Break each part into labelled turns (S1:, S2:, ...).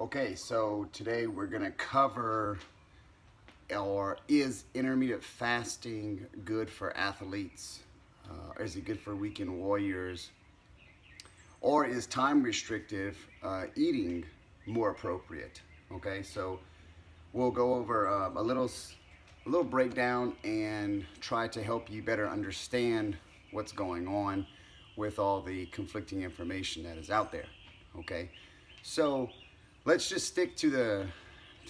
S1: Okay, so today we're going to cover, or is intermittent fasting good for athletes? Or is it good for weekend warriors? Or is time restrictive eating more appropriate? Okay, so we'll go over a little breakdown and try to help you better understand what's going on with all the conflicting information that is out there. Okay, so let's just stick to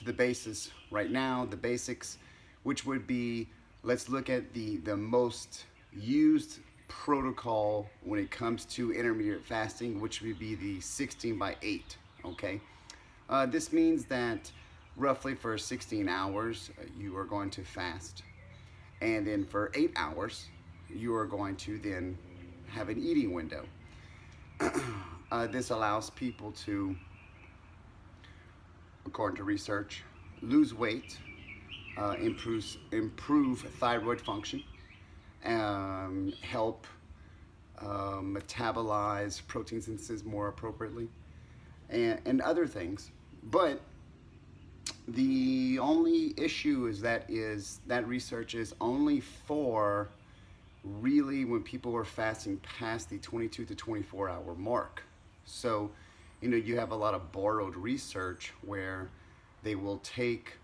S1: the basis right now, the basics, which would be, let's look at the most used protocol when it comes to intermediate fasting, which would be the 16/8. Okay, this means that roughly for 16 hours you are going to fast, and then for 8 hours you are going to then have an eating window. This allows people to, according to research, lose weight, improve thyroid function, help metabolize protein synthesis more appropriately, and other things. But the only issue is that research is only for really when people are fasting past the 22 to 24 hour mark. So, you have a lot of borrowed research where they will take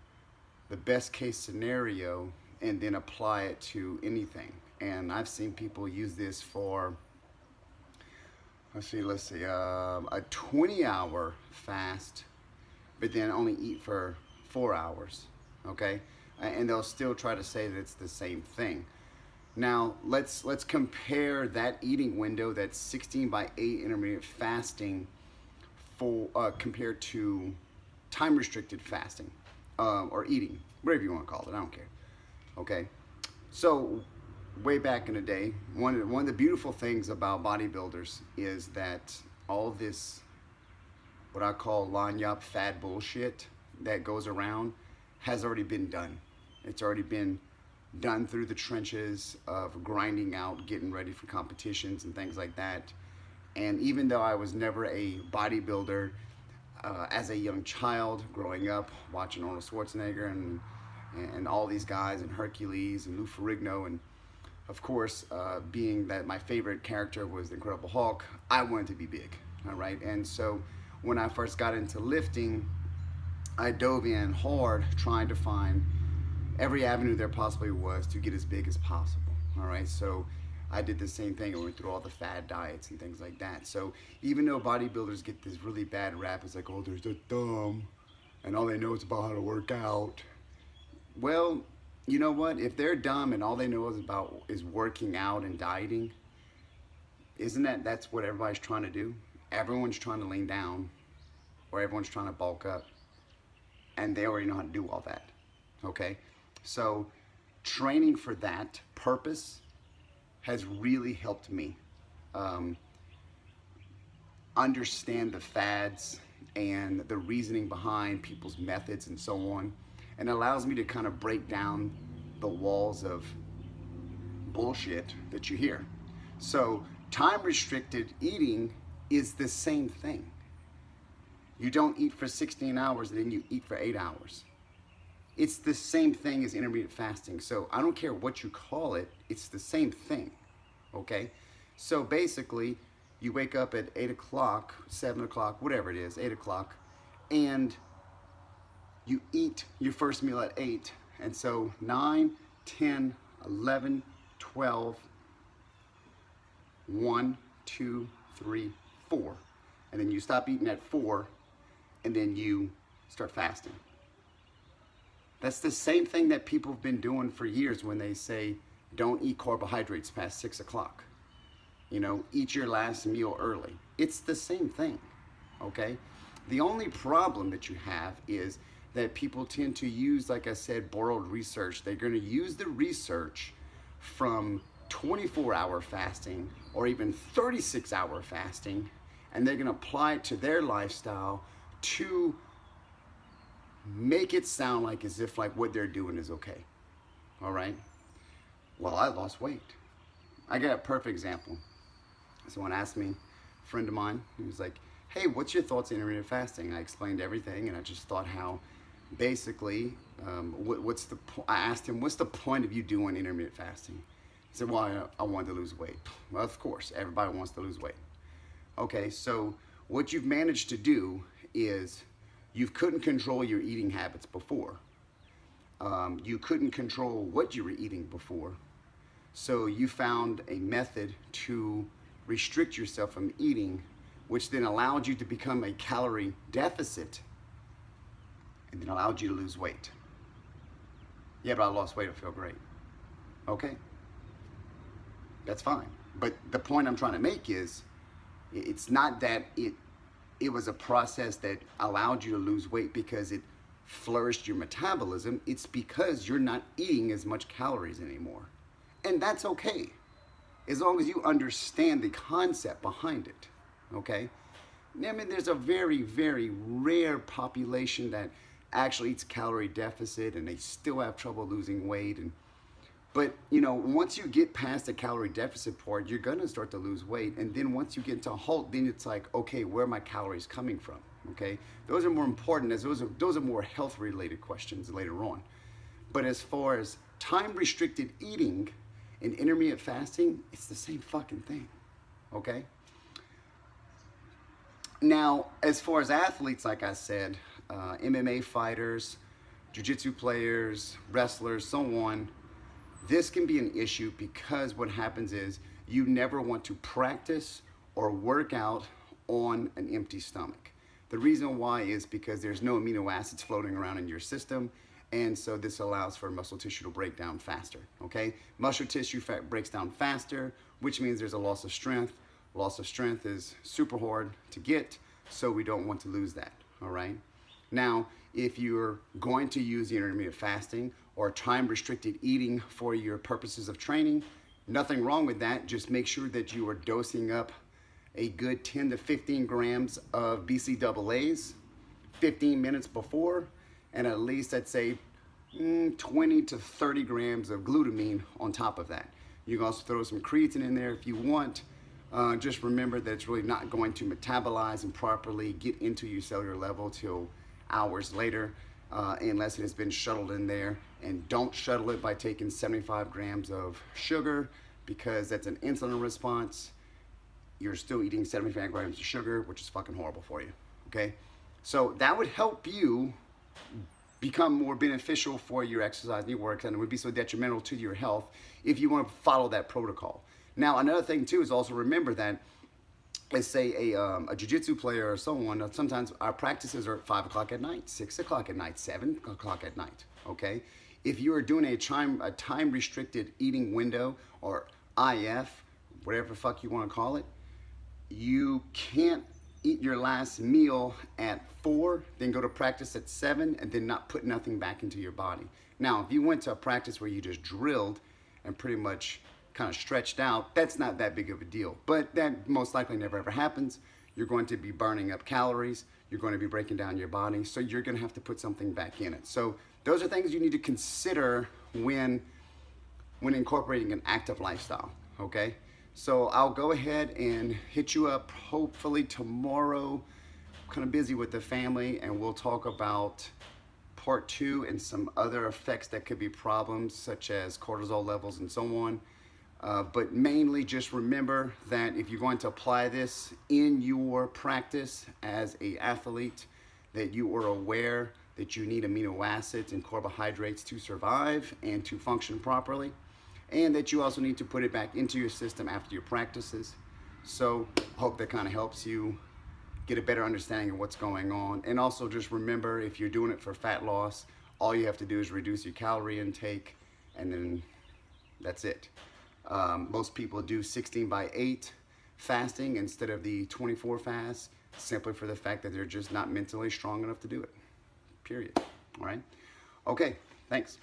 S1: the best case scenario and then apply it to anything. And I've seen people use this for, let's see, a 20-hour fast, but then only eat for 4 hours, okay? And they'll still try to say that it's the same thing. Now, let's compare that eating window, that 16/8 intermittent fasting, compared to time restricted fasting, or eating, whatever you want to call it, I don't care. Okay, so way back in the day, one of the beautiful things about bodybuilders is that all this, what I call lanyap fad bullshit that goes around, has already been done. It's already been done through the trenches of grinding out, getting ready for competitions and things like that. And even though I was never a bodybuilder, as a young child growing up watching Arnold Schwarzenegger and all these guys, and Hercules and Lou Ferrigno, and of course being that my favorite character was the Incredible Hulk, I wanted to be big. All right, and so when I first got into lifting, I dove in hard trying to find every avenue there possibly was to get as big as possible. All right, so I did the same thing. I went through all the fad diets and things like that. So even though bodybuilders get this really bad rap, it's like, oh, they're so dumb, and all they know is about how to work out. Well, you know what? If they're dumb and all they know is working out and dieting, that's what everybody's trying to do? Everyone's trying to lean down, or everyone's trying to bulk up, and they already know how to do all that. Okay, so training for that purpose has really helped me understand the fads and the reasoning behind people's methods and so on, and allows me to kind of break down the walls of bullshit that you hear. So time restricted eating is the same thing. You don't eat for 16 hours and then you eat for 8 hours. It's the same thing as intermittent fasting. So I don't care what you call it, it's the same thing, okay? So basically, you wake up at 8 o'clock, 7 o'clock, whatever it is, 8 o'clock, and you eat your first meal at 8. And so 9, 10, 11, 12, 1, 2, 3, 4. And then you stop eating at 4, and then you start fasting. That's the same thing that people have been doing for years when they say, don't eat carbohydrates past 6 o'clock. Eat your last meal early. It's the same thing, okay? The only problem that you have is that people tend to use, like I said, borrowed research. They're gonna use the research from 24-hour fasting or even 36-hour fasting, and they're gonna apply it to their lifestyle to make it sound like as if like what they're doing is okay. All right, well, I lost weight. I got a perfect example. Someone asked me, a friend of mine, he was like, hey, what's your thoughts on intermittent fasting? I explained everything, and I just thought how basically, I asked him, what's the point of you doing intermittent fasting? He said, well, I wanted to lose weight. Well, of course, everybody wants to lose weight. Okay, so what you've managed to do is you couldn't control your eating habits before. You couldn't control what you were eating before. So you found a method to restrict yourself from eating, which then allowed you to become a calorie deficit and then allowed you to lose weight. Yeah, but I lost weight, I feel great. Okay, that's fine. But the point I'm trying to make is, it's not that it was a process that allowed you to lose weight because it flourished your metabolism. It's because you're not eating as much calories anymore. And that's okay, as long as you understand the concept behind it, okay? I mean, there's a very, very rare population that actually eats calorie deficit and they still have trouble losing weight. But, you know, once you get past the calorie deficit part, you're gonna start to lose weight. And then once you get into a halt, then it's like, okay, where are my calories coming from, okay? Those are more important, as those are more health-related questions later on. But as far as time-restricted eating and intermittent fasting, it's the same fucking thing, okay? Now, as far as athletes, like I said, MMA fighters, jiu-jitsu players, wrestlers, so on, this can be an issue because what happens is you never want to practice or work out on an empty stomach. The reason why is because there's no amino acids floating around in your system, and so this allows for muscle tissue to break down faster, okay? Muscle tissue breaks down faster, which means there's a loss of strength. Loss of strength is super hard to get, so we don't want to lose that, all right? Now, if you're going to use the intermittent fasting or time-restricted eating for your purposes of training, nothing wrong with that. Just make sure that you are dosing up a good 10 to 15 grams of BCAAs 15 minutes before, and at least, I'd say, 20 to 30 grams of glutamine on top of that. You can also throw some creatine in there if you want. Just remember that it's really not going to metabolize and properly get into your cellular level till hours later, unless it has been shuttled in there. And don't shuttle it by taking 75 grams of sugar, because that's an insulin response. You're still eating 75 grams of sugar, which is fucking horrible for you, okay? So that would help you become more beneficial for your exercise and your work, and it would be so detrimental to your health if you want to follow that protocol. Now, another thing too is also remember that, let's say a jiu-jitsu player or someone, sometimes our practices are at 5 o'clock at night, 6 o'clock at night, 7 o'clock at night, okay? If you are doing a time-restricted eating window, or IF, whatever the fuck you want to call it, you can't eat your last meal at 4, then go to practice at 7, and then not put nothing back into your body. Now, if you went to a practice where you just drilled and pretty much kind of stretched out, that's not that big of a deal. But that most likely never ever happens. You're going to be burning up calories. You're going to be breaking down your body. So you're going to have to put something back in it. So those are things you need to consider when incorporating an active lifestyle, okay? So I'll go ahead and hit you up hopefully tomorrow. I'm kind of busy with the family, and we'll talk about part 2 and some other effects that could be problems, such as cortisol levels and so on. But mainly just remember that if you're going to apply this in your practice as an athlete, that you are aware that you need amino acids and carbohydrates to survive and to function properly, and that you also need to put it back into your system after your practices. So I hope that kind of helps you get a better understanding of what's going on. And also just remember, if you're doing it for fat loss, all you have to do is reduce your calorie intake, and then that's it. Most people do 16/8 fasting instead of the 24 fast, simply for the fact that they're just not mentally strong enough to do it, period. All right? Okay, thanks.